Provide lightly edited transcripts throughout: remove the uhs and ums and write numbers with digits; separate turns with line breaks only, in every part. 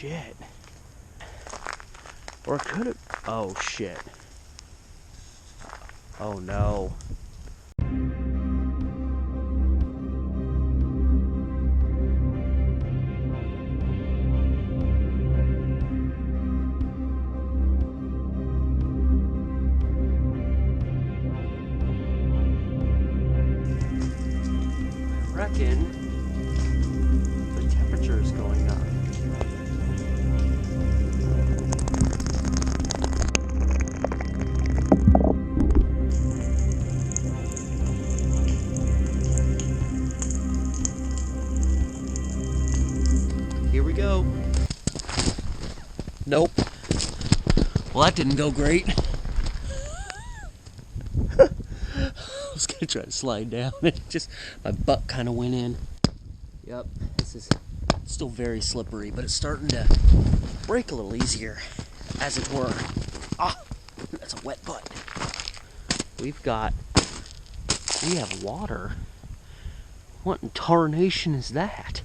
shit. Or could it? Oh shit. Oh no. I reckon the temperature is going up. Here we go. Nope. Well, that didn't go great. I was gonna try to slide down. It just, my butt kind of went in. Yep, this is still very slippery, but it's starting to break a little easier, as it were. Ah, that's a wet butt. We have water. What in tarnation is that?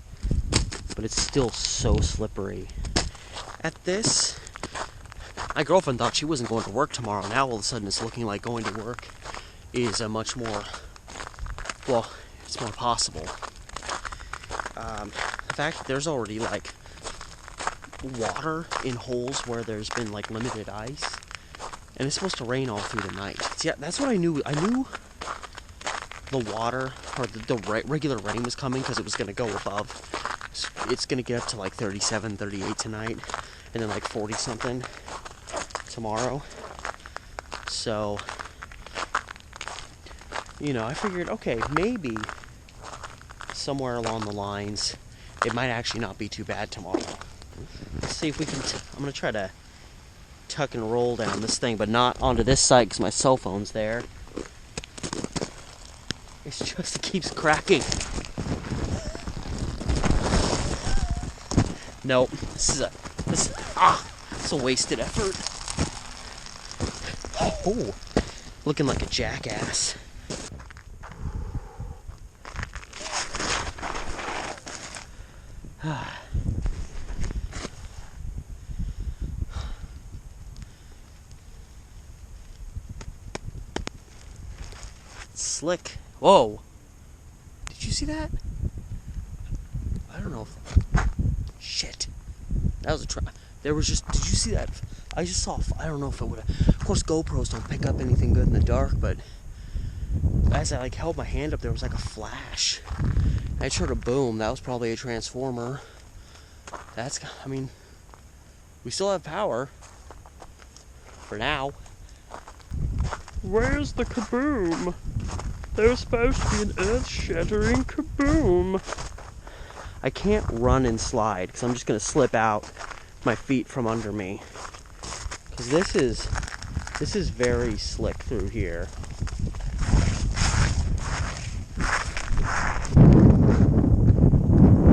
But it's still so slippery. At this, my girlfriend thought she wasn't going to work tomorrow. Now all of a sudden it's looking like going to work is a much more, well, it's more possible. The fact that there's already like water in holes where there's been like limited ice, and it's supposed to rain all through the night. Yeah, that's what I knew. I knew the water, or the regular rain was coming because it was going to go above. It's going to get up to like 37, 38 tonight, and then like 40 something tomorrow. So, you know, I figured, okay, maybe somewhere along the lines, it might actually not be too bad tomorrow. Let's see if we can, I'm going to try to tuck and roll down this thing, but not onto this side because my cell phone's there. It's just, it keeps cracking. Nope, it's a wasted effort. Oh, looking like a jackass. Slick. Whoa. Did you see that? I don't know if... Shit. That was a try. There was just... Did you see that? I just saw... I don't know if it would have... Of course, GoPros don't pick up anything good in the dark, but... As I, like, held my hand up, there was, like, a flash. I heard a boom. That was probably a transformer. That's... I mean... We still have power. For now. Where's the kaboom? There's supposed to be an earth-shattering kaboom. I can't run and slide because I'm just going to slip out my feet from under me. Because this is very slick through here.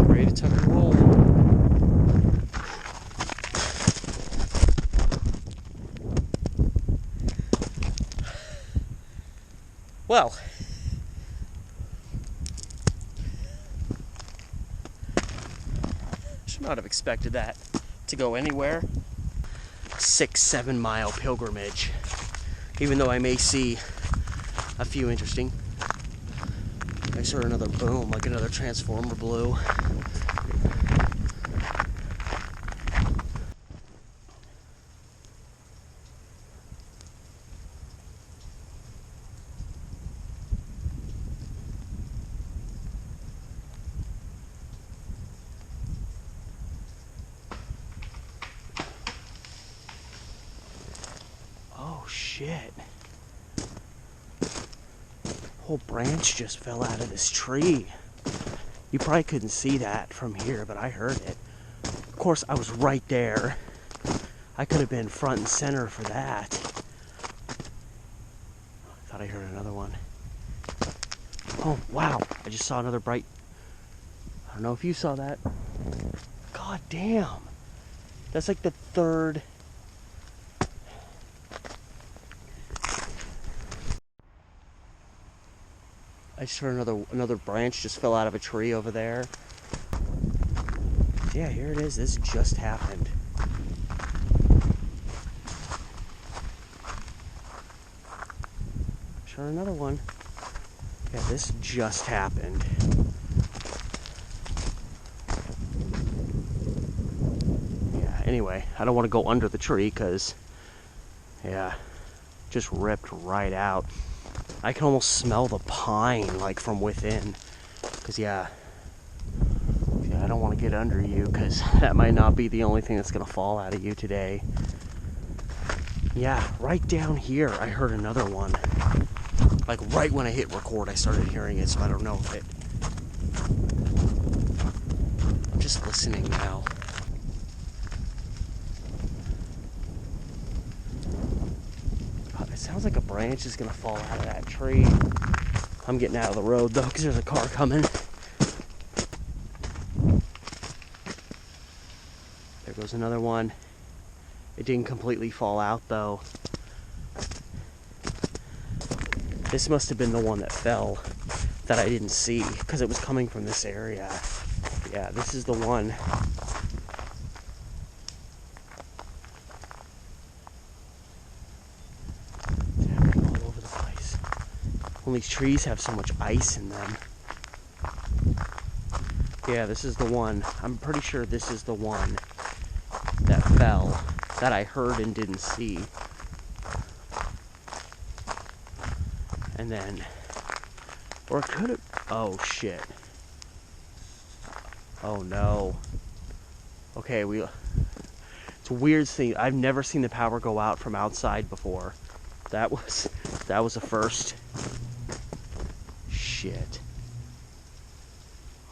Ready to tuck and roll. Well, should not have expected that to go anywhere. 6-7 mile pilgrimage. Even though I may see a few interesting. I saw another boom, like another transformer blew. Oh shit. Whole branch just fell out of this tree. You probably couldn't see that from here, but I heard it. Of course, I was right there. I could have been front and center for that. I thought I heard another one. Oh, wow. I just saw another bright... I don't know if you saw that. God damn. That's like the third... I just heard another branch just fell out of a tree over there. Yeah, here it is. This just happened. Sure, another one. Yeah, this just happened. Yeah, anyway, I don't want to go under the tree because, yeah, just ripped right out. I can almost smell the pine, like, from within. Because, yeah, I don't want to get under you because that might not be the only thing that's going to fall out of you today. Yeah, right down here, I heard another one. Like, right when I hit record, I started hearing it, so I don't know if it... I'm just listening now. It sounds like a branch is going to fall out of that tree. I'm getting out of the road, though, because there's a car coming. There goes another one. It didn't completely fall out, though. This must have been the one that fell that I didn't see, because it was coming from this area. Yeah, this is the one. It's happening all over the place. Well, these trees have so much ice in them. Yeah, this is the one. I'm pretty sure this is the one that fell, that I heard and didn't see. And then, or it could have, oh shit. Oh no. Okay, it's a weird thing. I've never seen the power go out from outside before. That was a first. Shit.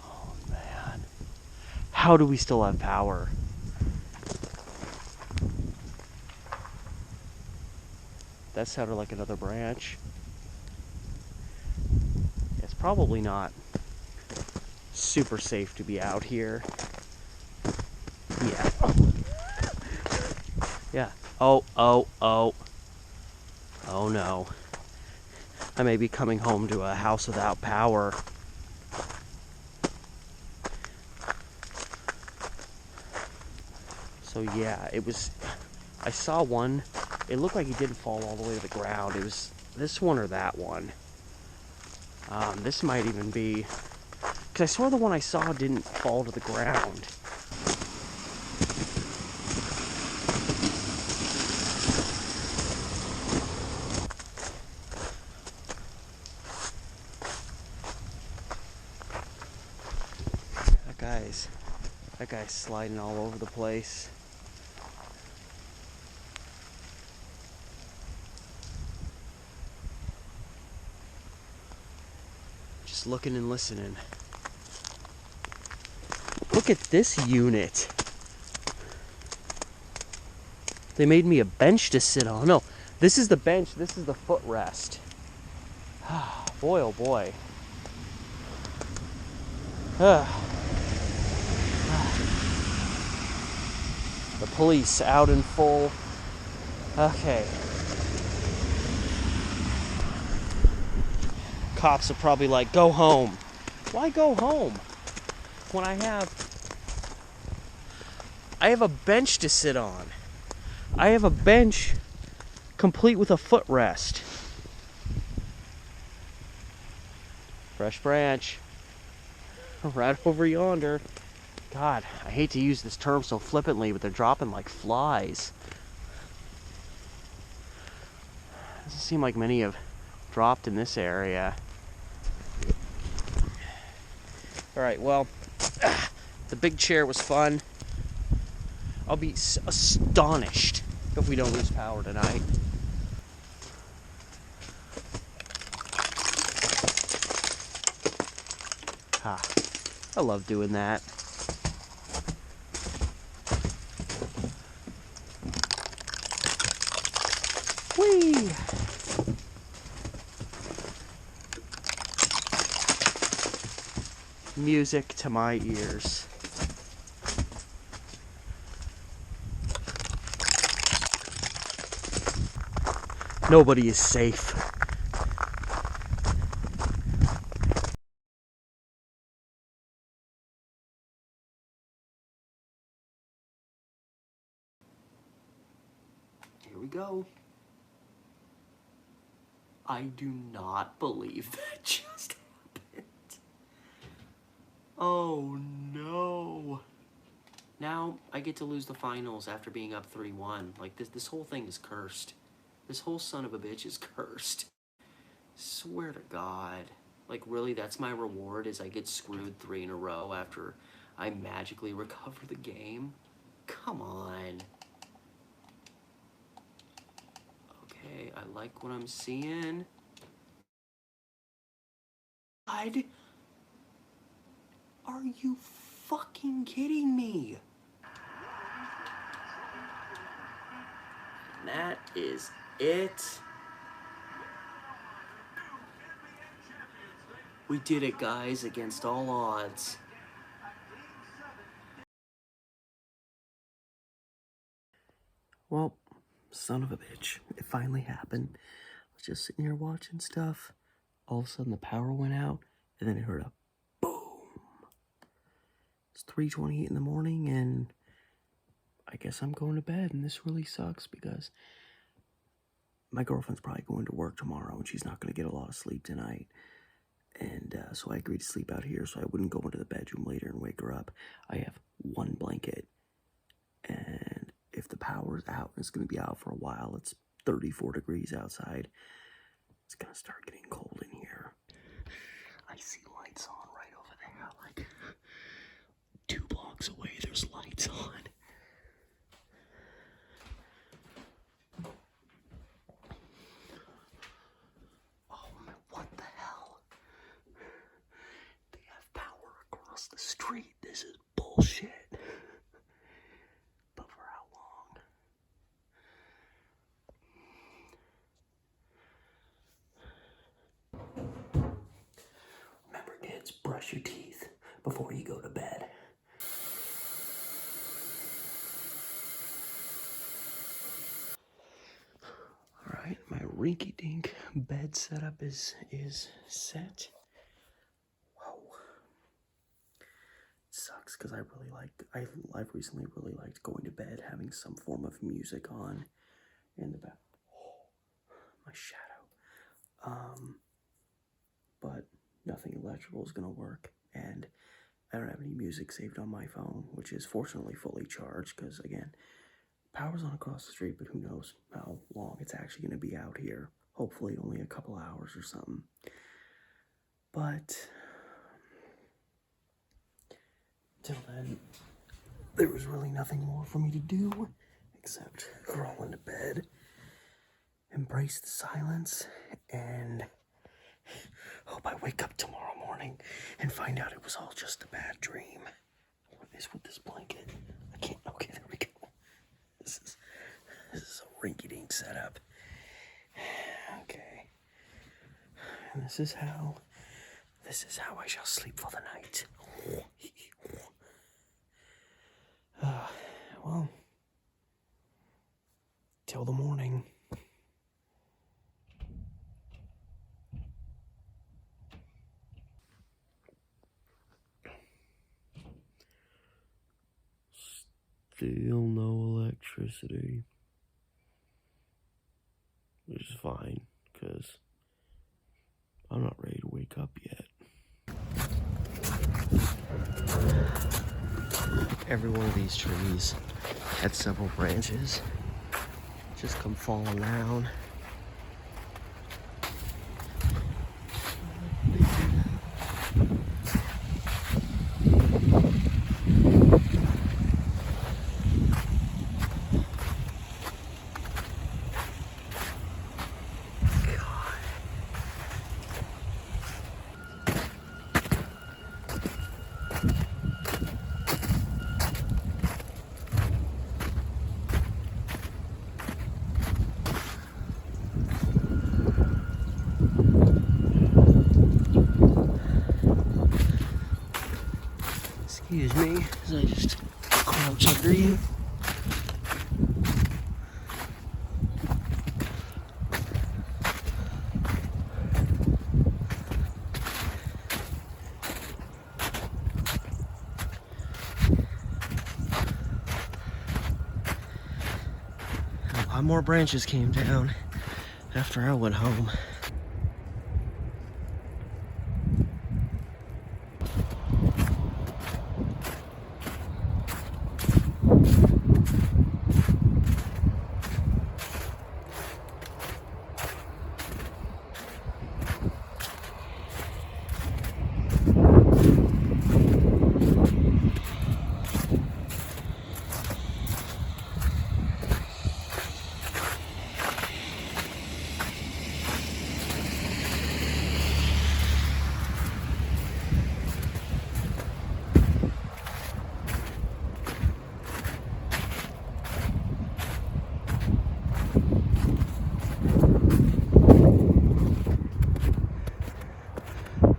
Oh man. How do we still have power? That sounded like another branch. It's probably not super safe to be out here. Yeah. Yeah. Oh no. I may be coming home to a house without power. So yeah, I saw one. It looked like it didn't fall all the way to the ground. It was this one or that one. This might even be, because I swear the one I saw didn't fall to the ground. That guy's sliding all over the place. Just looking and listening. Look at this unit. They made me a bench to sit on. No, this is the bench. This is the footrest. Boy, oh boy. The police out in full. Okay. Cops are probably like, go home. Why go home? When I have a bench to sit on. I have a bench complete with a footrest. Fresh branch. Right over yonder. God, I hate to use this term so flippantly, but they're dropping like flies. Doesn't seem like many have dropped in this area. Alright, well, the big chair was fun. I'll be astonished if we don't lose power tonight. I love doing that. Whee! Music to my ears. Nobody is safe.
we go. I do not believe that just happened. Oh no. Now I get to lose the finals after being up 3-1. Like this whole thing is cursed. This whole son of a bitch is cursed. Swear to God. Like really, that's my reward, is I get screwed 3 in a row after I magically recover the game? Come on. Okay, I like what I'm seeing. God. Are you fucking kidding me? And that is it. We did it, guys, against all odds. Well, son of a bitch, it finally happened. I was just sitting here watching stuff. All of a sudden the power went out, and then I heard a boom. It's 3:28 in the morning, and I guess I'm going to bed, and this really sucks because my girlfriend's probably going to work tomorrow, and she's not going to get a lot of sleep tonight. And so I agreed to sleep out here so I wouldn't go into the bedroom later and wake her up. I have one blanket, and if the power's out, and it's going to be out for a while, it's 34 degrees outside, it's going to start getting cold in here. I see lights on right over there, like 2 blocks away, there's lights on. Oh, what the hell? They have power across the street. This is bullshit. But for how long? Remember, kids, brush your teeth before you go to bed. Alright, my rinky-dink bed setup is set. Whoa. It sucks because I've recently really liked going to bed, having some form of music on in the back. Oh, my shadow. But nothing electrical is gonna work, and I don't have any music saved on my phone, which is fortunately fully charged, because again, power's on across the street, but who knows how long it's actually gonna be out here. Hopefully only a couple hours or something. But till then, there was really nothing more for me to do except crawl into bed, embrace the silence, and hope I wake up tomorrow morning and find out it was all just a bad dream. What is with this blanket? I can't. Okay, there we go. This is a rinky-dink setup. Okay. And this is how I shall sleep for the night. Well, till the morning. Still no electricity, which is fine, because I'm not ready to wake up yet. Every one of these trees had several branches just come falling down. Excuse me, as I just crouch under you. I'm more branches came down after I went home.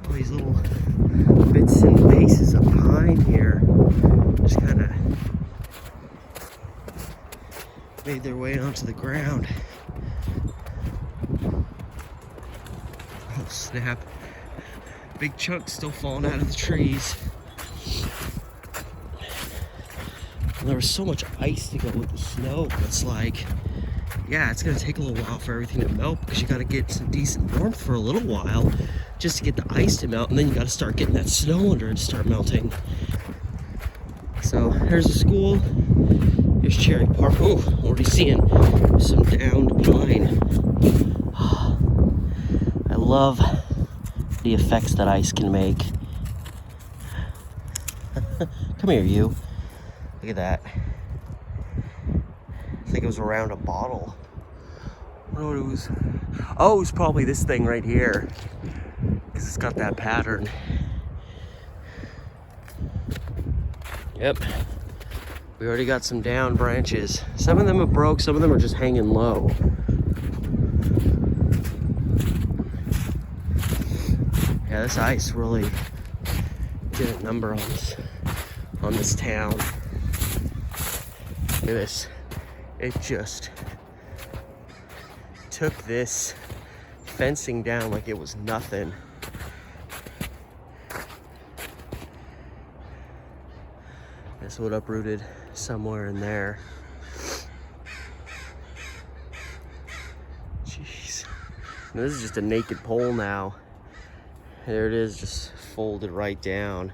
These little bits and pieces of pine here just kind of made their way onto the ground. Oh snap. Big chunks still falling out of the trees. And there was so much ice to go with the snow. It's like, yeah, it's gonna take a little while for everything to melt because you gotta get some decent warmth for a little while just to get the ice to melt, and then you gotta start getting that snow under it to start melting. So here's the school. Here's Cherry Park. Oh, already seeing some downed pine. I love the effects that ice can make. Come here, you. Look at that. I think it was around a bottle. I don't know what it was. Oh, it was probably this thing right here, because it's got that pattern. Yep. We already got some down branches. Some of them are broke, some of them are just hanging low. Yeah, this ice really did a number on this town. Look at this. It just took this fencing down like it was nothing. This would uprooted somewhere in there. Jeez. Now, this is just a naked pole now. There it is, just folded right down.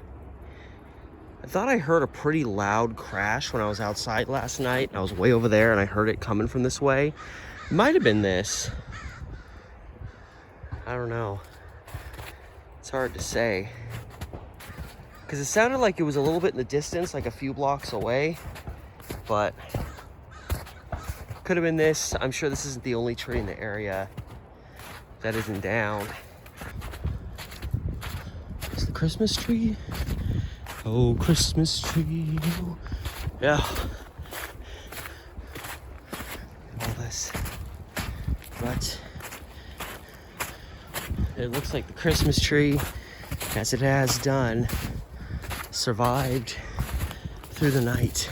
I thought I heard a pretty loud crash when I was outside last night. I was way over there and I heard it coming from this way. It might have been this. I don't know. It's hard to say. Because it sounded like it was a little bit in the distance, like a few blocks away. But could have been this. I'm sure this isn't the only tree in the area that isn't down. It's the Christmas tree. Oh, Christmas tree. Yeah. All this. But it looks like the Christmas tree, as it has done, survived through the night.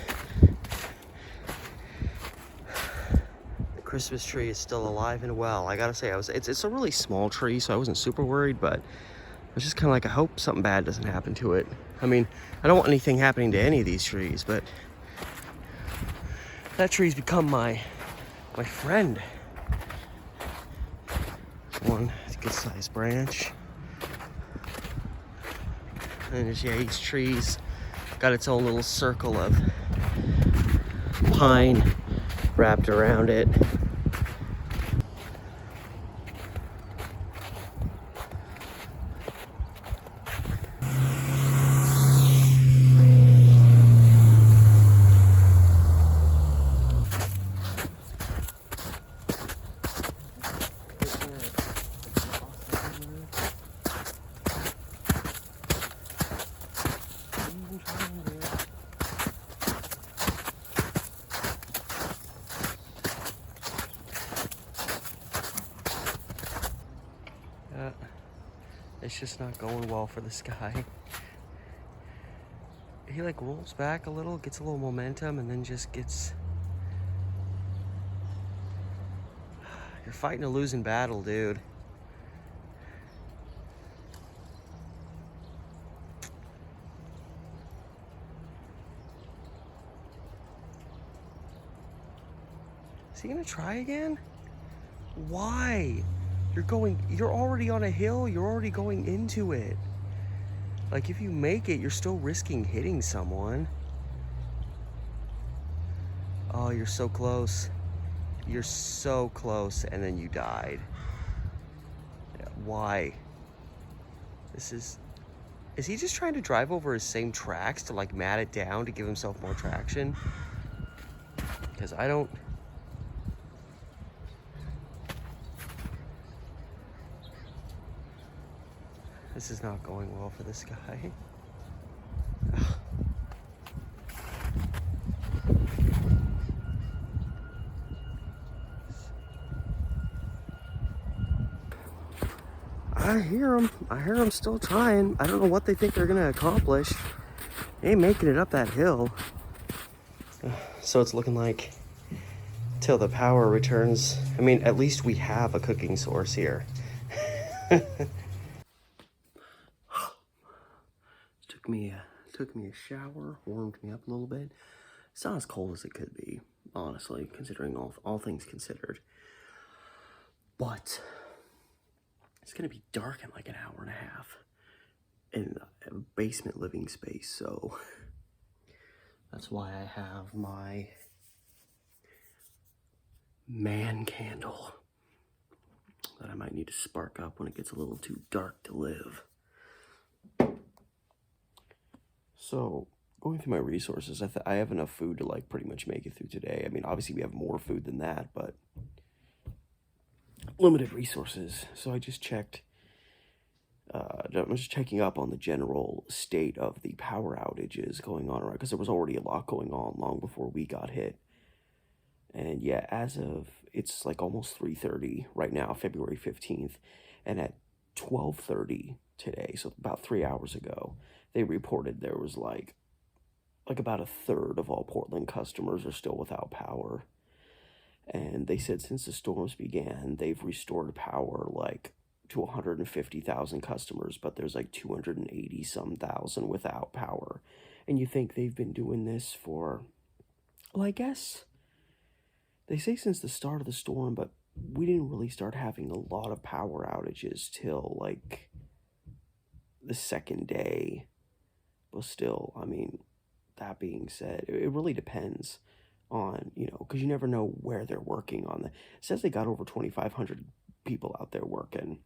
The Christmas tree is still alive and well. I gotta say, it's a really small tree, so I wasn't super worried, but I was just kind of like, I hope something bad doesn't happen to it. I mean, I don't want anything happening to any of these trees, but that tree's become my friend. One good sized branch. And there's, yeah, each tree's got its own little circle of pine wrapped around it. It's just not going well for this guy. He like rolls back a little, gets a little momentum, and then just gets... You're fighting a losing battle, dude. Is he gonna try again? Why? You're already on a hill, you're already going into it. Like, if you make it, you're still risking hitting someone. Oh, you're so close. You're so close, and then you died. Why? Is he just trying to drive over his same tracks to, like, mat it down to give himself more traction? Because I don't... This is not going well for this guy. I hear him still trying. I don't know what they think they're gonna accomplish. They ain't making it up that hill. So it's looking like till the power returns. I mean, at least we have a cooking source here. Took me a shower, warmed me up a little bit. It's not as cold as it could be, honestly, considering all things considered. But it's gonna be dark in like an hour and a half in a basement living space, so that's why I have my man candle that I might need to spark up when it gets a little too dark to live. So, going through my resources, I have enough food to, like, pretty much make it through today. I mean, obviously we have more food than that, but limited resources. So I just checked, I'm just checking up on the general state of the power outages going on around, because there was already a lot going on long before we got hit. And yeah, as of, it's like almost 3:30 right now, February 15th, and at 12:30 today, so about 3 hours ago, they reported there was like about a third of all Portland customers are still without power. And they said since the storms began, they've restored power like to 150,000 customers, but there's like 280-some thousand without power. And you think they've been doing this for, well, I guess they say since the start of the storm, but we didn't really start having a lot of power outages till like the second day. But still, I mean, that being said, it really depends on, you know, because you never know where they're working on. It says they got over 2,500 people out there working.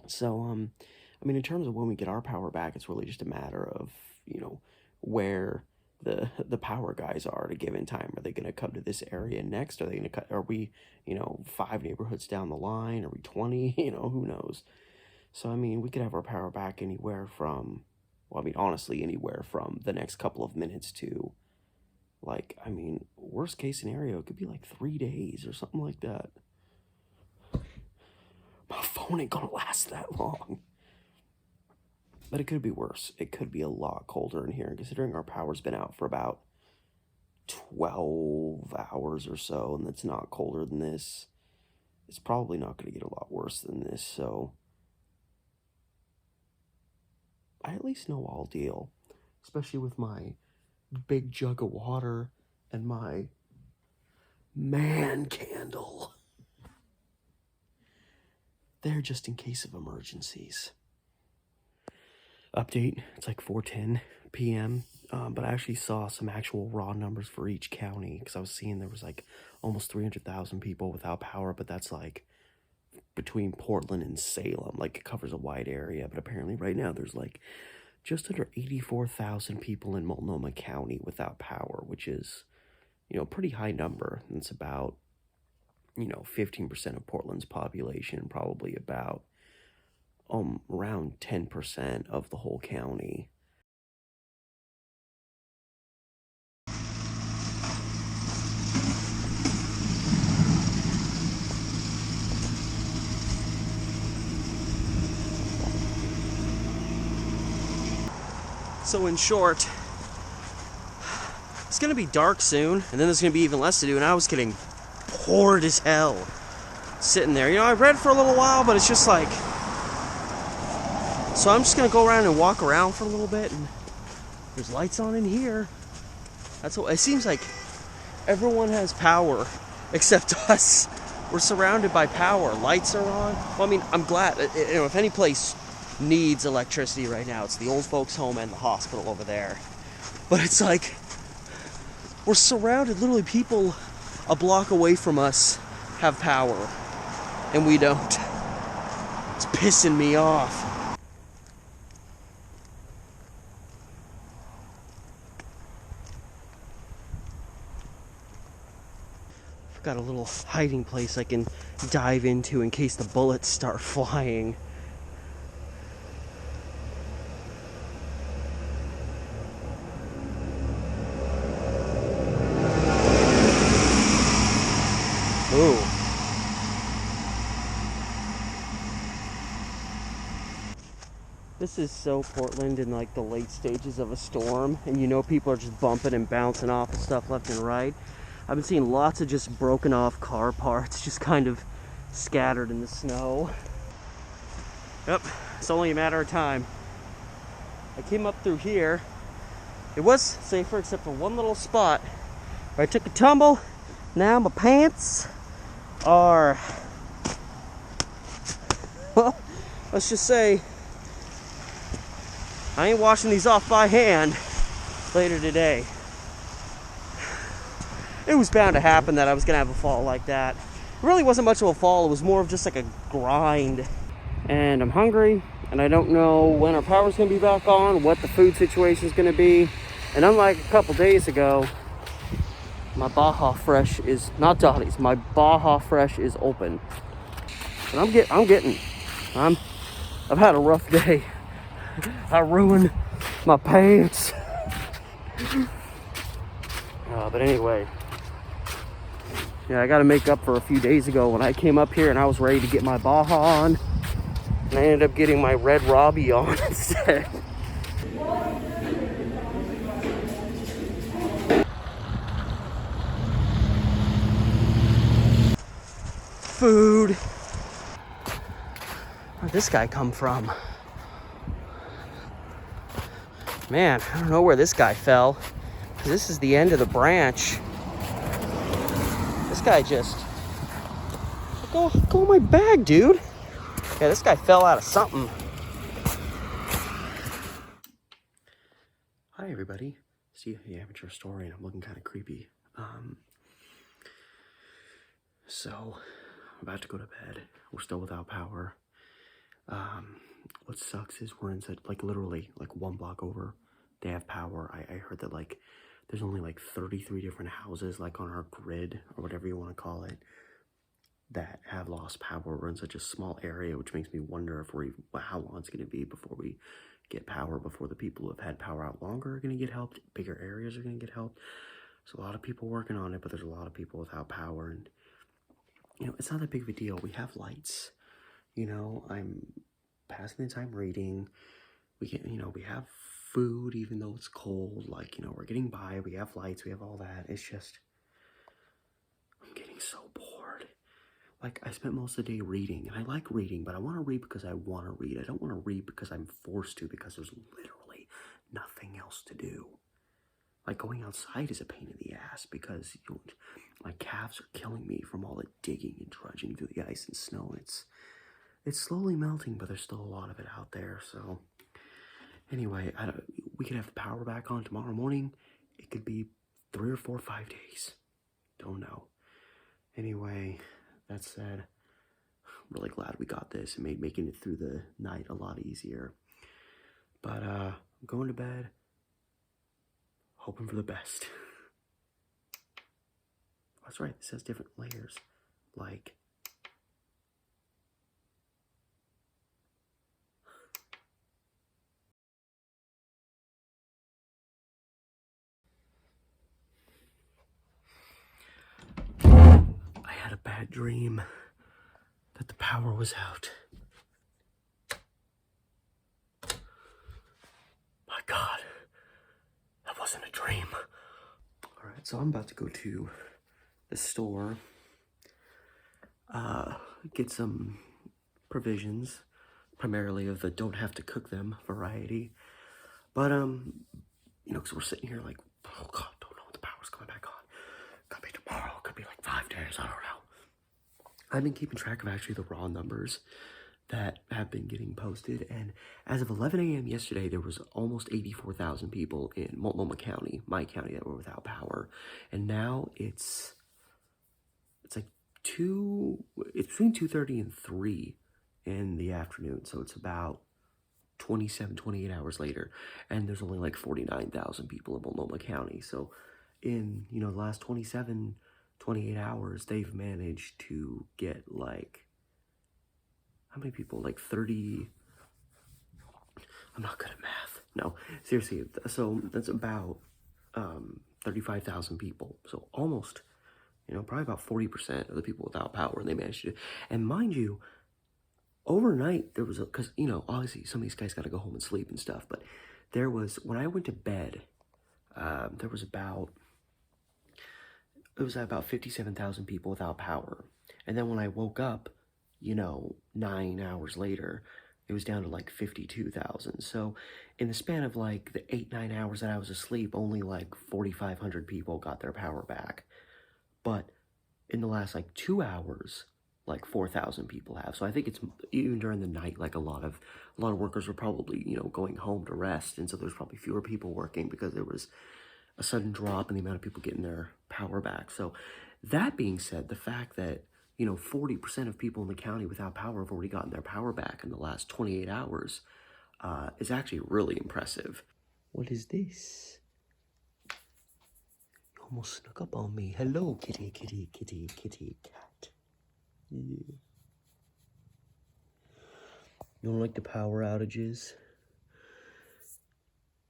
So, I mean, in terms of when we get our power back, it's really just a matter of, you know, where the power guys are at a given time. Are they going to come to this area next? Are they going to cut? Are we, you know, 5 neighborhoods down the line? Are we 20? You know, who knows? So, I mean, we could have our power back anywhere from, well, I mean, honestly, anywhere from the next couple of minutes to, like, I mean, worst case scenario, it could be like 3 days or something like that. My phone ain't gonna last that long. But it could be worse. It could be a lot colder in here. And considering our power's been out for about 12 hours or so, and it's not colder than this, it's probably not going to get a lot worse than this. So I at least know I'll deal, especially with my big jug of water and my man candle. There just in case of emergencies. Update, it's like 4:10 p.m. But I actually saw some actual raw numbers for each county, because I was seeing there was like almost 300,000 people without power, but that's like between Portland and Salem, like it covers a wide area. But apparently right now there's like just under 84,000 people in Multnomah County without power, which is, you know, a pretty high number. And it's about, you know, 15% of Portland's population, probably about around 10% of the whole county. So in short, it's gonna be dark soon, and then there's gonna be even less to do, and I was getting bored as hell sitting there. You know, I read for a little while, but it's just like, so I'm just gonna go around and walk around for a little bit, and there's lights on in here. That's what it seems like. Everyone has power
except us. We're surrounded by power. Lights are on. Well, I mean, I'm glad. You know, if any place needs electricity right now, it's the old folks' home and the hospital over there. But it's like we're surrounded. Literally, people a block away from us have power, and we don't. It's pissing me off. I've got a little hiding place I can dive into in case the bullets start flying. Ooh. This is so Portland in like the late stages of a storm, and you know people are just bumping and bouncing off of stuff left and right. I've been seeing lots of just broken off car parts just kind of scattered in the snow. Yep, it's only a matter of time. I came up through here. It was safer except for one little spot where I took a tumble. Now my pants are, well, let's just say I ain't washing these off by hand later today. It was bound to happen that I was gonna have a fall like that. It really wasn't much of a fall, it was more of just like a grind. And I'm hungry, and I don't know when our power's gonna be back on, what the food situation's gonna be. And unlike a couple days ago, my Baja Fresh is, not Dottie's, my Baja Fresh is open. And I've had a rough day. I ruined my pants. But anyway, yeah, I gotta make up for a few days ago when I came up here and I was ready to get my Baja on, and I ended up getting my Red Robbie on instead. Food. Where'd this guy come from? Man, I don't know where this guy fell. This is the end of the branch. This guy just... Go in my bag, dude. Yeah, this guy fell out of something.
Hi, everybody. See the amateur story, and I'm looking kind of creepy. So, I'm about to go to bed. We're still without power. What sucks is we're in such, like, literally, like, one block over, they have power. I heard that, like, there's only, like, 33 different houses, like, on our grid, or whatever you want to call it, that have lost power. We're in such a small area, which makes me wonder if how long it's going to be before we get power, before the people who have had power out longer are going to get helped, bigger areas are going to get helped. There's a lot of people working on it, but there's a lot of people without power, and, you know, it's not that big of a deal. We have lights, you know, I'm passing the time reading, we have food, even though it's cold, like, you know, we're getting by, we have lights, we have all that. It's just, I'm getting so bored. Like, I spent most of the day reading, and I like reading, but I want to read because I want to read. I don't want to read because I'm forced to, because there's literally nothing else to do. Like, going outside is a pain in the ass, because my calves are killing me from all the digging and trudging through the ice and snow. It's slowly melting, but there's still a lot of it out there, so... Anyway, we could have the power back on tomorrow morning. It could be 3 or 4 or 5 days. Don't know. Anyway, that said, I'm really glad we got this. It made making it through the night a lot easier. But, I'm going to bed, hoping for the best. That's right, this has different layers. Like... I had a bad dream that the power was out. My God, that wasn't a dream. All right, so I'm about to go to the store, get some provisions, primarily of the don't have to cook them variety. But, you know, because we're sitting here like, oh God, don't know when the power's coming back on. Could be tomorrow, could be like 5 cares? I don't know. I've been keeping track of actually the raw numbers that have been getting posted, and as of 11 a.m. yesterday, there was almost 84,000 people in Multnomah County, my county, that were without power, and now it's like it's between 2:30 and 3 in the afternoon, so it's about 28 hours later, and there's only like 49,000 people in Multnomah County. So in, the last 28 hours, they've managed to get like, how many people? Like 30, I'm not good at math. No, seriously, so that's about 35,000 people. So almost, probably about 40% of the people without power, and they managed to, and mind you, overnight, there was because, obviously some of these guys got to go home and sleep and stuff, but there was, when I went to bed, there was about 57,000 people without power. And then when I woke up, 9 hours later, it was down to like 52,000. So in the span of like the 8-9 hours that I was asleep, only like 4,500 people got their power back. But in the last like 2 hours, like 4,000 people have. So I think it's, even during the night, like a lot of workers were probably, going home to rest. And so there's probably fewer people working because there was a sudden drop in the amount of people getting their power back. So that being said, the fact that, 40% of people in the county without power have already gotten their power back in the last 28 hours is actually really impressive. What is this? You almost snuck up on me. Hello, kitty, kitty, kitty, kitty, cat. Yeah. You don't like the power outages?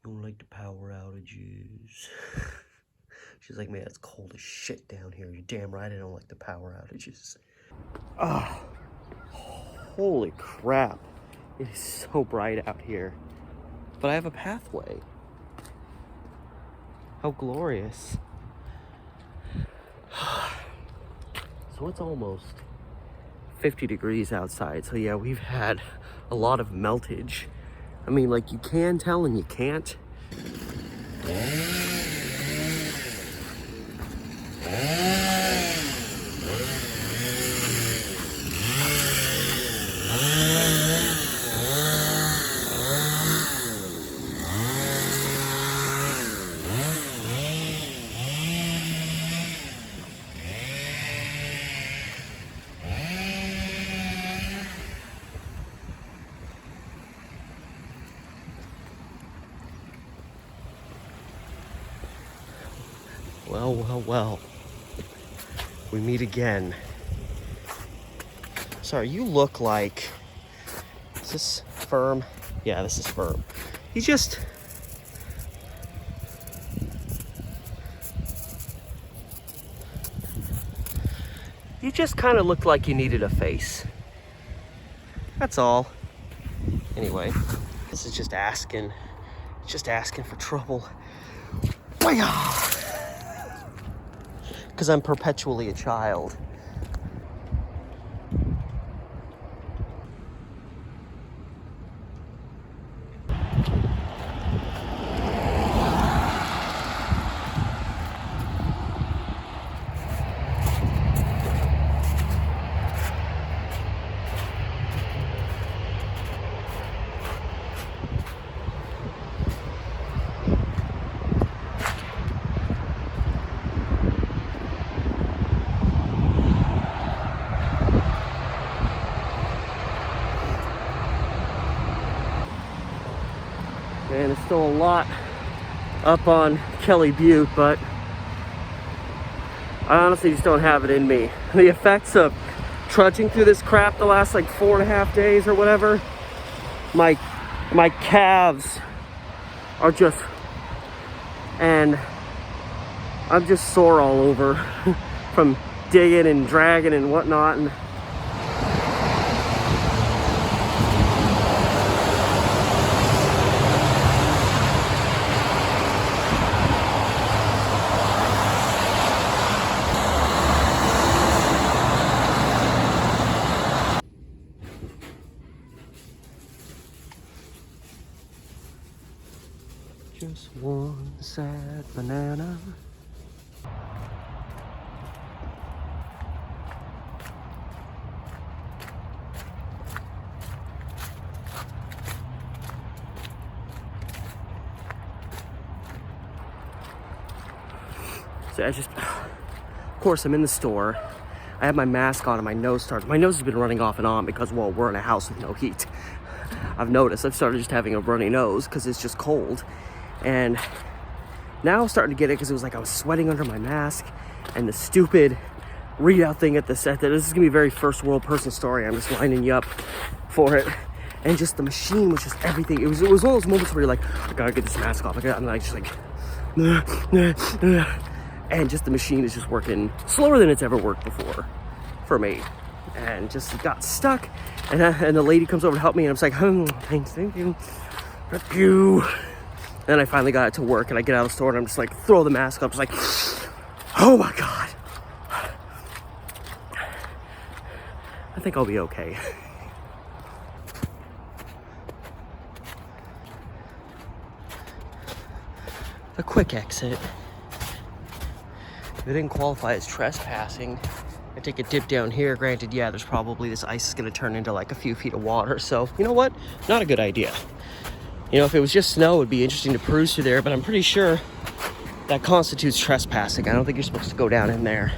You don't like the power outages? She's like, man, it's cold as shit down here. You're damn right I don't like the power outages. Ah, holy crap. It is so bright out here. But I have a pathway. How glorious. So it's almost 50 degrees outside. So yeah, we've had a lot of meltage. I mean, like, you can tell and you can't. Well, well, well. We meet again. Sorry, you look like... Is this firm? Yeah, this is firm. You just... You just kind of looked like you needed a face. That's all. Anyway, this is just asking for trouble. Because I'm perpetually a child. And it's still a lot up on Kelly Butte, but I honestly just don't have it in me. The effects of trudging through this crap the last like 4.5 days or whatever, my calves are just, and I'm just sore all over from digging and dragging and whatnot. And just one sad banana. So I just, of course, I'm in the store. I have my mask on and my nose has been running off and on because, well, we're in a house with no heat. I've noticed I've started just having a runny nose because it's just cold. And now I'm starting to get it because it was like I was sweating under my mask, and the stupid readout thing at the set that this is gonna be a very first world person story. I'm just lining you up for it. And just the machine was just everything. It was one of those moments where you're like, I gotta get this mask off. I'm like, just like, and just the machine is just working slower than it's ever worked before for me. And just got stuck. And the lady comes over to help me, and I'm just like, thank you. Thank you. And I finally got it to work, and I get out of the store, and I'm just like, throw the mask up, just like, oh my God. I think I'll be okay. A quick exit. If it didn't qualify as trespassing, I take a dip down here. Granted, yeah, there's probably this ice is gonna turn into like a few feet of water. So, you know what? Not a good idea. You know, if it was just snow, it'd be interesting to cruise through there, but I'm pretty sure that constitutes trespassing. I don't think you're supposed to go down in there.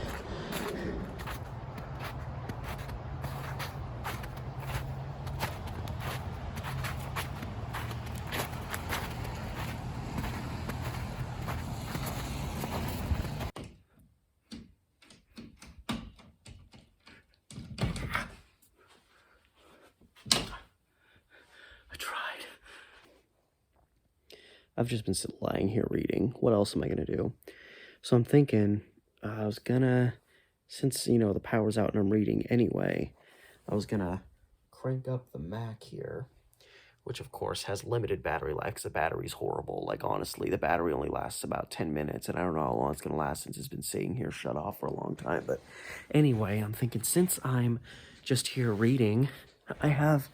I've just been lying here reading. What else am I gonna do? So I'm thinking, I was gonna, since, you know, the power's out and I'm reading anyway, I was gonna crank up the Mac here, which of course has limited battery life because the battery's horrible. Like, honestly, the battery only lasts about 10 minutes, and I don't know how long it's gonna last since it's been sitting here shut off for a long time. But anyway, I'm thinking, since I'm just here reading, I have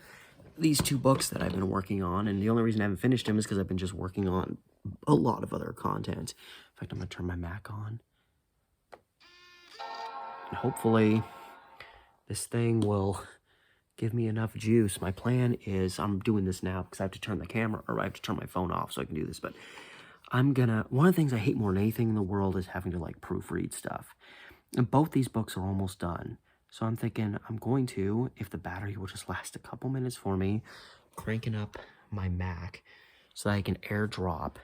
these 2 books that I've been working on, and the only reason I haven't finished them is because I've been just working on a lot of other content. In fact, I'm gonna turn my Mac on. And hopefully this thing will give me enough juice. My plan is, I'm doing this now because I have to turn the camera, or I have to turn my phone off so I can do this, but one of the things I hate more than anything in the world is having to like proofread stuff. And both these books are almost done. So I'm thinking I'm going to, if the battery will just last a couple minutes for me, cranking up my Mac so that I can airdrop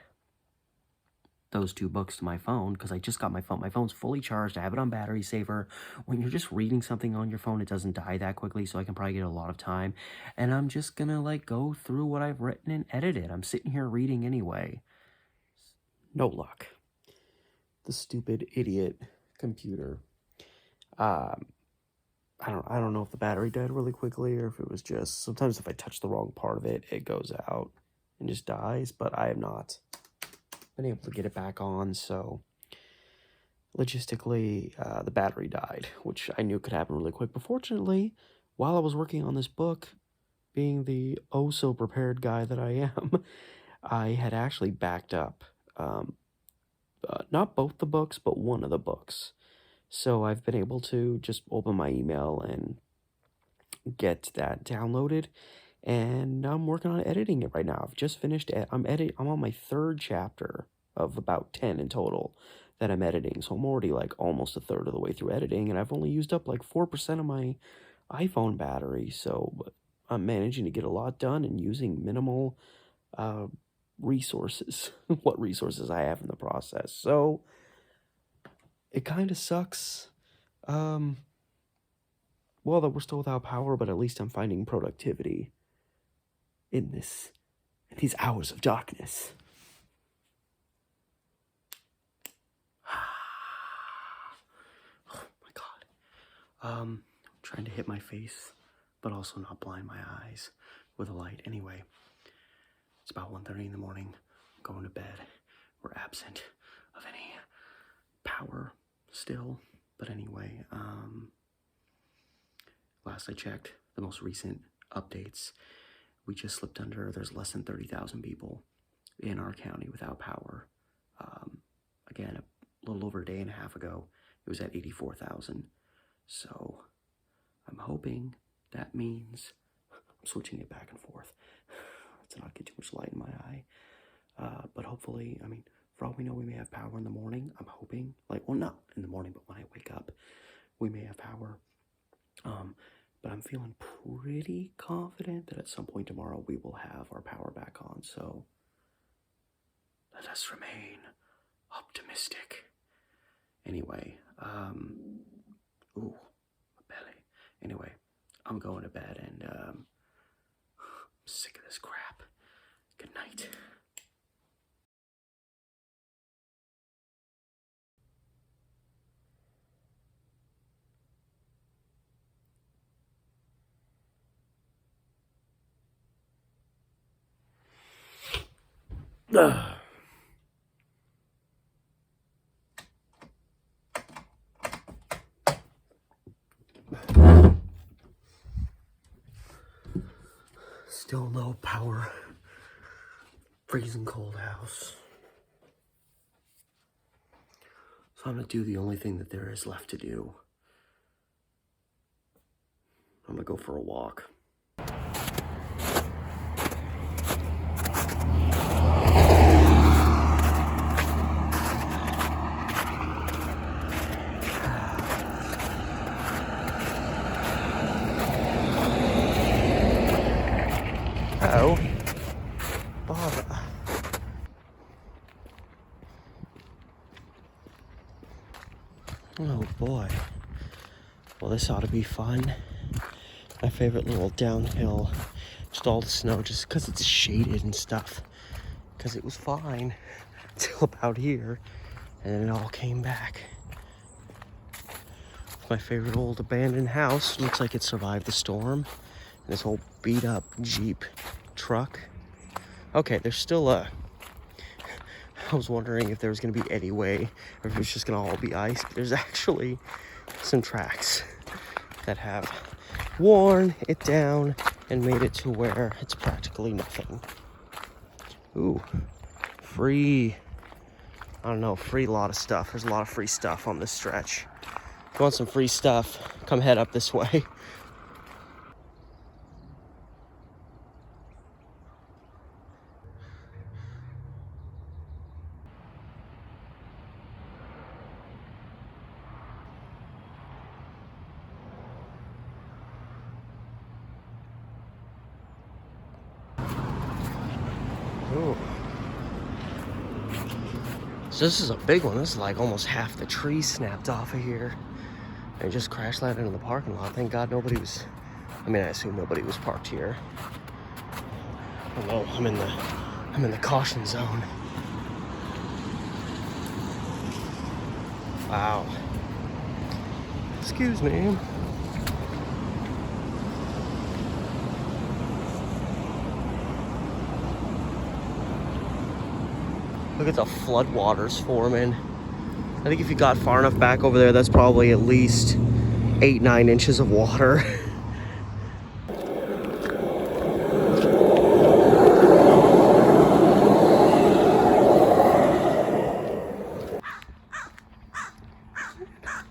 those 2 books to my phone, because I just got my phone. My phone's fully charged. I have it on battery saver. When you're just reading something on your phone, it doesn't die that quickly, so I can probably get a lot of time. And I'm just gonna like go through what I've written and edit it. I'm sitting here reading anyway. No luck. The stupid idiot computer. I don't know if the battery died really quickly or if it was just, sometimes if I touch the wrong part of it, it goes out and just dies, but I have not been able to get it back on. So logistically, the battery died, which I knew could happen really quick. But fortunately, while I was working on this book, being the oh so prepared guy that I am, I had actually backed up, not both the books, but one of the books. So I've been able to just open my email and get that downloaded, and I'm working on editing it right now. I've just finished it. I'm on my 3rd chapter of about 10 in total that I'm editing. So I'm already like almost a third of the way through editing, and I've only used up like 4% of my iPhone battery. So I'm managing to get a lot done and using minimal resources, what resources I have in the process. So it kind of sucks, well, that we're still without power, but at least I'm finding productivity in these hours of darkness. Oh my God. I'm trying to hit my face, but also not blind my eyes with a light. Anyway, it's about 1:30 in the morning. I'm going to bed. We're absent of any power still, but anyway, last I checked, the most recent updates, we just slipped under, there's less than 30,000 people in our county without power. Again, a little over a day and a half ago, it was at 84,000. So I'm hoping that means, I'm switching it back and forth to not get too much light in my eye. But hopefully, I mean, For all we know, we may have power in the morning. I'm hoping. Like, well, not in the morning, but when I wake up, we may have power. But I'm feeling pretty confident that at some point tomorrow we will have our power back on. So let us remain optimistic. Anyway, ooh, my belly. Anyway, I'm going to bed and I'm sick of this crap. Good night. Still no power. Freezing cold house. So I'm gonna do the only thing that there is left to do. I'm gonna go for a walk. Oh, Bob. Oh boy. Well, this ought to be fun. My favorite little downhill. Just all the snow, just because it's shaded and stuff. Because it was fine until about here, and then it all came back. My favorite old abandoned house. Looks like it survived the storm. And this whole beat up Jeep truck. Okay, there's still a... I was wondering if there was going to be any way, or if it was just going to all be ice. But there's actually some tracks that have worn it down and made it to where it's practically nothing. Ooh, free, I don't know, free lot of stuff. There's a lot of free stuff on this stretch. If you want some free stuff, come head up this way. Ooh. So this is a big one. This is like almost half the tree snapped off of here. And just crash landed in the parking lot. Thank God nobody was, I mean, I assume nobody was parked here. Although I'm in the caution zone. Wow. Excuse me. Look at the floodwaters forming. I think if you got far enough back over there, that's probably at least 8-9 inches of water.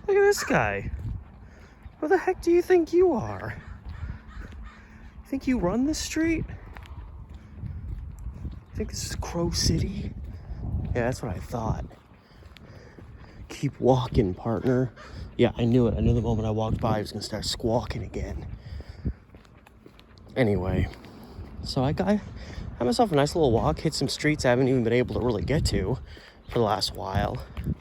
Look at this guy. Where the heck do you think you are? Think you run this street? Think this is Crow City? Yeah, that's what I thought. Keep walking, partner. Yeah, I knew it. I knew the moment I walked by, I was gonna start squawking again. Anyway, so I had myself a nice little walk, hit some streets I haven't even been able to really get to for the last while. I'm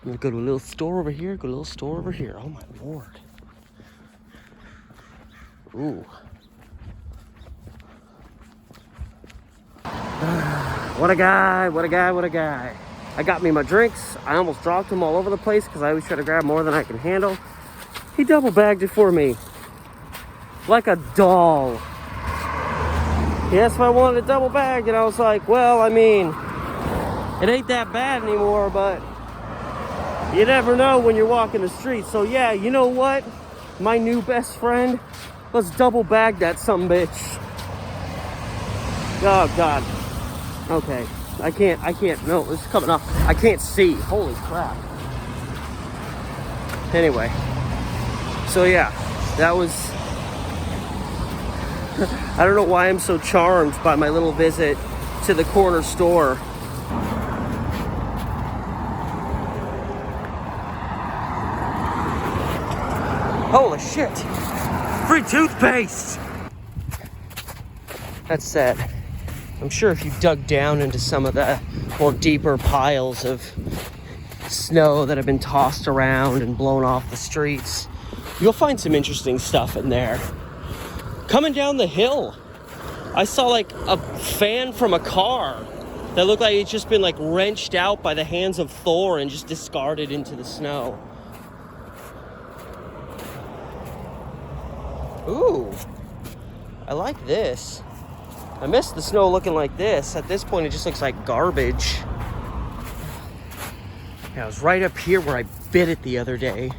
gonna go to a little store over here, go to a little store over here. Oh my Lord. Ooh. What a guy, what a guy, what a guy. I got me my drinks. I almost dropped them all over the place because I always try to grab more than I can handle. He double bagged it for me. Like a doll. He asked if I wanted a double bag, and I was like, well, I mean, it ain't that bad anymore, but you never know when you're walking the street. So yeah, you know what? My new best friend, let's double bag that sumbitch. Oh God. Okay. I can't, no, it's coming up. I can't see. Holy crap. Anyway. So yeah, that was, I don't know why I'm so charmed by my little visit to the corner store.
shit. Free toothpaste. That said, I'm sure if you dug down into some of the more deeper piles of snow that have been tossed around and blown off the streets, you'll find some interesting stuff in there. Coming down the hill, I saw like a fan from a car that looked like it's just been like wrenched out by the hands of Thor and just discarded into the snow. Ooh, I like this. I miss the snow looking like this. At this point, it just looks like garbage. Yeah, I was right up here where I bit it the other day.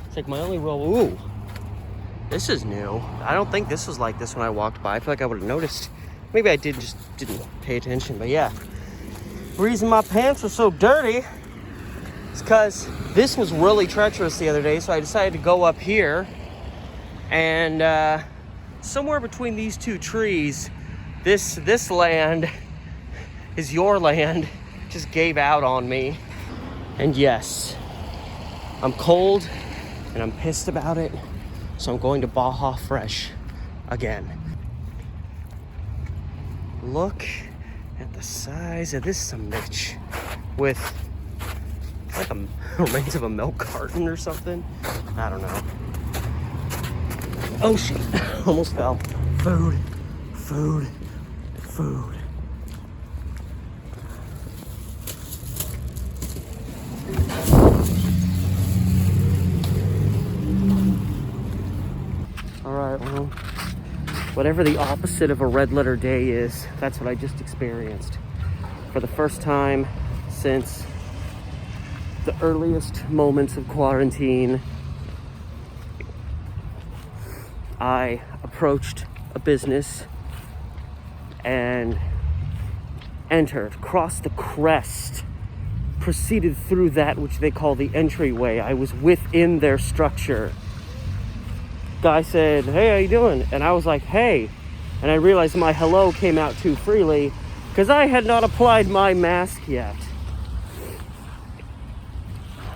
It's like my only real, ooh, this is new. I don't think this was like this when I walked by. I feel like I would have noticed. Maybe I didn't pay attention, but yeah. The reason my pants were so dirty is because this was really treacherous the other day, so I decided to go up here, and somewhere between these two trees, this land is your land, just gave out on me. And yes, I'm cold and I'm pissed about it, so I'm going to Baja Fresh again. Look at the size of this sumbitch with like a remains of a milk carton or something. I don't know. Oh shit, almost fell. Food, food, food. All right, well, whatever the opposite of a red letter day is, that's what I just experienced. For the first time since the earliest moments of quarantine, I approached a business and entered, crossed the crest, proceeded through that which they call the entryway. I was within their structure. Guy said, "Hey, how you doing?" And I was like, "Hey." And I realized my hello came out too freely because I had not applied my mask yet.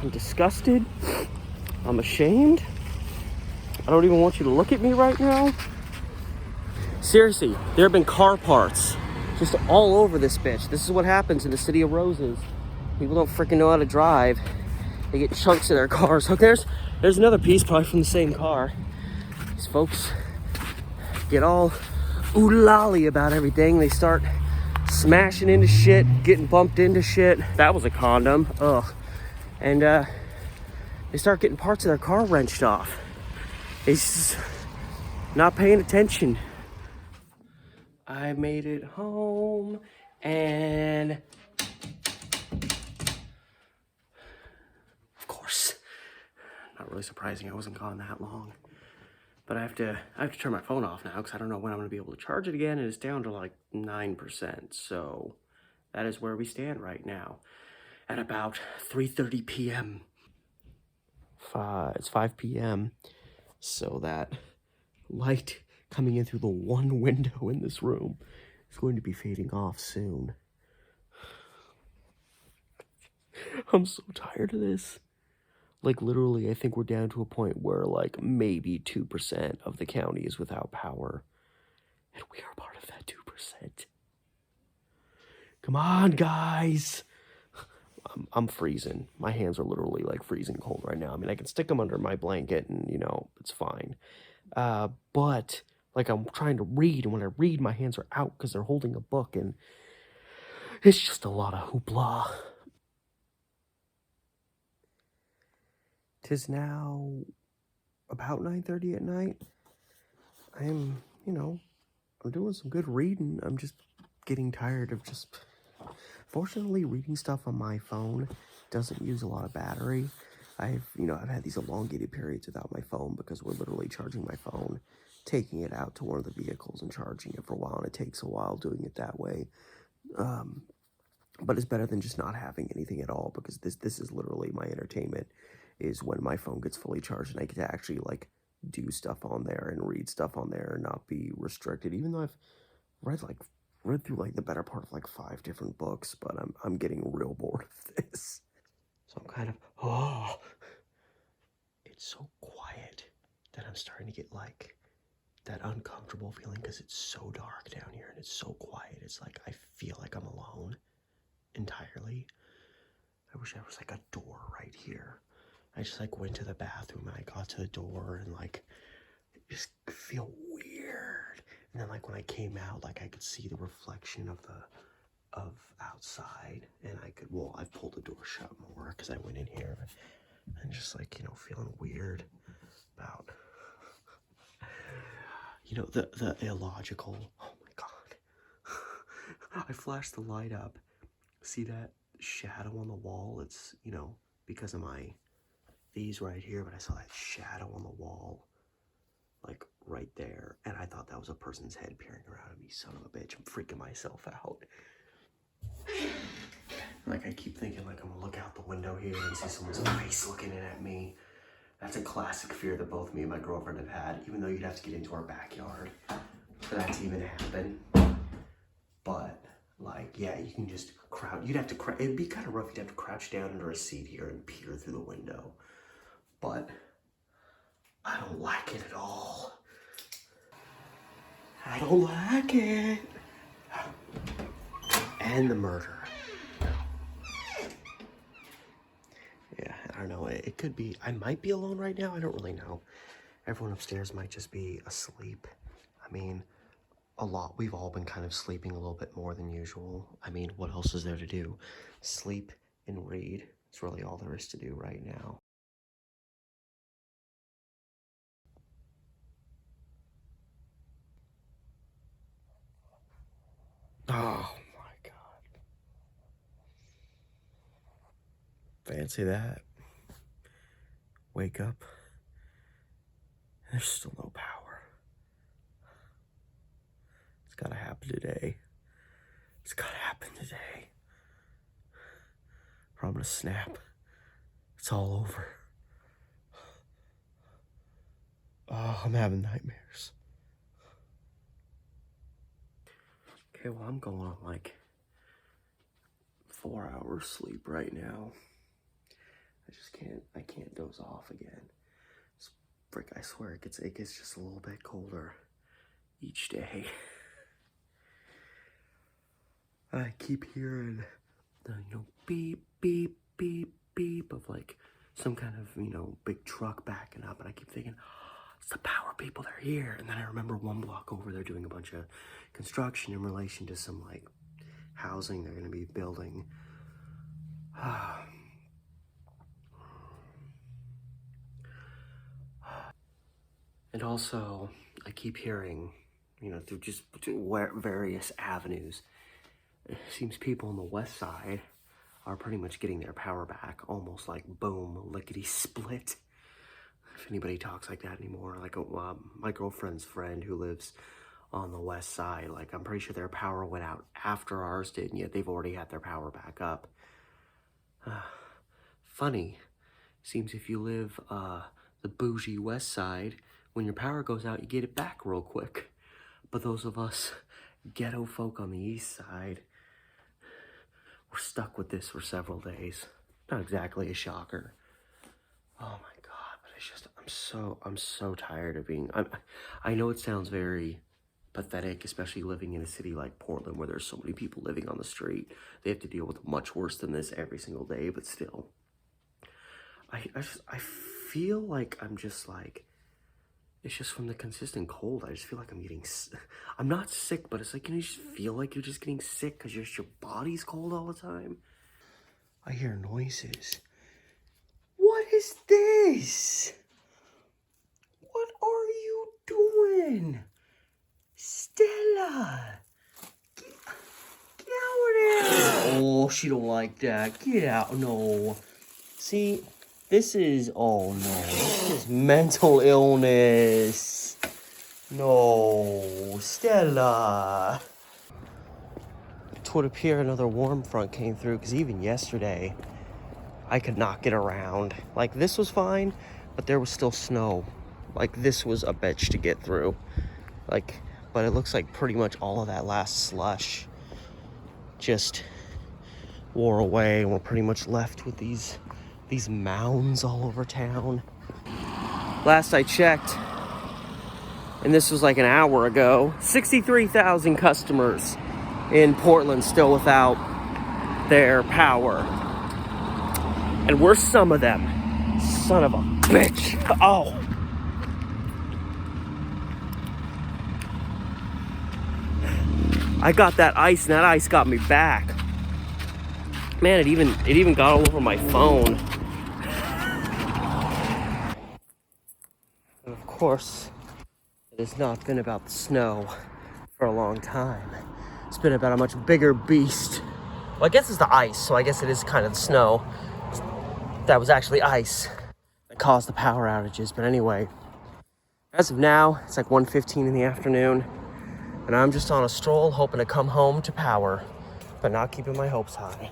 I'm disgusted. I'm ashamed. I don't even want you to look at me right now. Seriously, there have been car parts just all over this bitch. This is what happens in the city of roses. People don't freaking know how to drive. They get chunks of their cars. Look, there's another piece probably from the same car. These folks get all ooh-lolly about everything. They start smashing into shit, getting bumped into shit. That was a condom. Ugh. And they start getting parts of their car wrenched off. They're just not paying attention. I made it home, and of course, not really surprising I wasn't gone that long. But I have to turn my phone off now because I don't know when I'm going to be able to charge it again, and it's down to like 9%. So that is where we stand right now at about 3:30 p.m. It's 5 p.m. So that light coming in through the one window in this room is going to be fading off soon. I'm so tired of this. Like, literally, I think we're down to a point where, like, maybe 2% of the county is without power. And we are part of that 2%. Come on, guys. I'm freezing. My hands are literally, like, freezing cold right now. I mean, I can stick them under my blanket and, you know, it's fine. But, like, I'm trying to read, and when I read, my hands are out because they're holding a book, and it's just a lot of hoopla. 'Tis now about 9:30 at night. I'm doing some good reading. I'm just getting tired of just... Fortunately, reading stuff on my phone doesn't use a lot of battery. I've had these elongated periods without my phone because we're literally charging my phone, taking it out to one of the vehicles and charging it for a while, and it takes a while doing it that way. But it's better than just not having anything at all, because this is literally my entertainment, is when my phone gets fully charged and I get to actually, like, do stuff on there and read stuff on there and not be restricted, even though I've read through, like, the better part of, like, 5 different books, but I'm getting real bored of this. So I'm kind of, it's so quiet
then I'm starting to get like that uncomfortable feeling because it's so dark down here and it's so quiet. It's like I feel like I'm alone entirely. I wish there was like a door right here. I just like went to the bathroom and I got to the door and like just feel weird. And then like when I came out, like I could see the reflection of outside, and I could, well, I pulled the door shut more because I went in here and just like, you know, feeling weird about, you know, the illogical. Oh my God. I flashed the light up. See that shadow on the wall? It's, you know, because of these right here, but I saw that shadow on the wall, like right there, and I thought that was a person's head peering around at me. Son of a bitch, I'm freaking myself out. Like I keep thinking like I'm gonna look out the window here and see someone's face looking in at me. That's a classic fear that both me and my girlfriend have had, even though you'd have to get into our backyard for that to even happen. But like, yeah, you can just crouch. You'd have to it'd be kind of rough. You'd have to crouch down under a seat here and peer through the window. But I don't like it at all. I don't like it. And the murder. Yeah, I don't know. It could be, I might be alone right now. I don't really know. Everyone upstairs might just be asleep. I mean, we've all been kind of sleeping a little bit more than usual. I mean, what else is there to do? Sleep and read. It's really all there is to do right now. Oh my God. Fancy that. Wake up. There's still no power. It's gotta happen today. It's gotta happen today. Or I'm gonna snap. It's all over. Oh, I'm having nightmares. Okay, well, I'm going on like 4 hours sleep right now. I can't doze off again. Frick, I swear it gets just a little bit colder each day. I keep hearing the, you know, beep, beep, beep, beep of like some kind of, you know, big truck backing up, and I keep thinking, oh, it's the power people, they're here. And then I remember one block over, they're doing a bunch of construction in relation to some like housing they're gonna be building. And also, I keep hearing, you know, through various avenues, it seems people on the west side are pretty much getting their power back, almost like boom, lickety split. If anybody talks like that anymore, like my girlfriend's friend who lives on the west side, like I'm pretty sure their power went out after ours did, and yet they've already had their power back up. Funny, seems if you live the bougie west side, when your power goes out, you get it back real quick. But those of us ghetto folk on the east side, we're stuck with this for several days. Not exactly a shocker. Oh my God, but it's just, I'm so tired of being, I know it sounds very pathetic, especially living in a city like Portland where there's so many people living on the street. They have to deal with much worse than this every single day, but still. I feel like I'm just like, it's just from the consistent cold. I just feel like I'm not sick, but it's like, you just feel like you're just getting sick because your body's cold all the time. I hear noises. What is this? What are you doing? Stella! Get out of there! Oh, she don't like that. Get out. No. See? This is, oh no, this is mental illness. No, Stella. It would appear another warm front came through, because even yesterday, I could not get around. Like, this was fine, but there was still snow. Like, this was a bitch to get through. Like, but it looks like pretty much all of that last slush just wore away, and we're pretty much left with these mounds all over town. Last I checked, and this was like an hour ago. 63,000 customers in Portland still without their power. And we're some of them. Son of a bitch. Oh. I got that ice, and that ice got me back. Man, it even got all over my phone. And of course, it has not been about the snow for a long time. It's been about a much bigger beast. Well, I guess it's the ice, so I guess it is kind of the snow. That was actually ice that caused the power outages. But anyway, as of now, it's like 1:15 in the afternoon, and I'm just on a stroll hoping to come home to power, but not keeping my hopes high.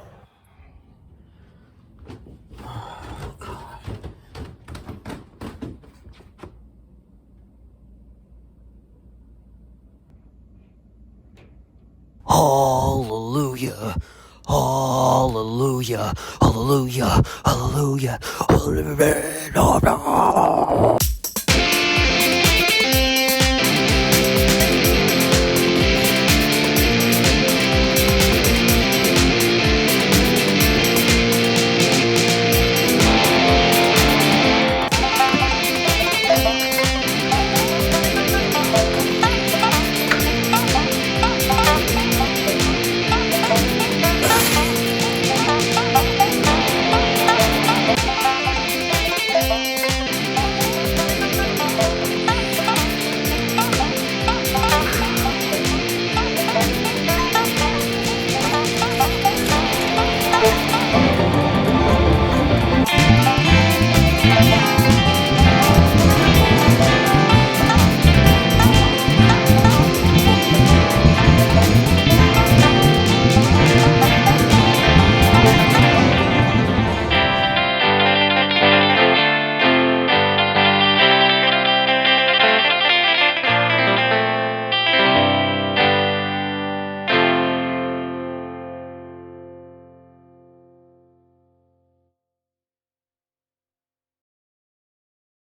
Hallelujah, hallelujah, hallelujah, hallelujah, hallelujah.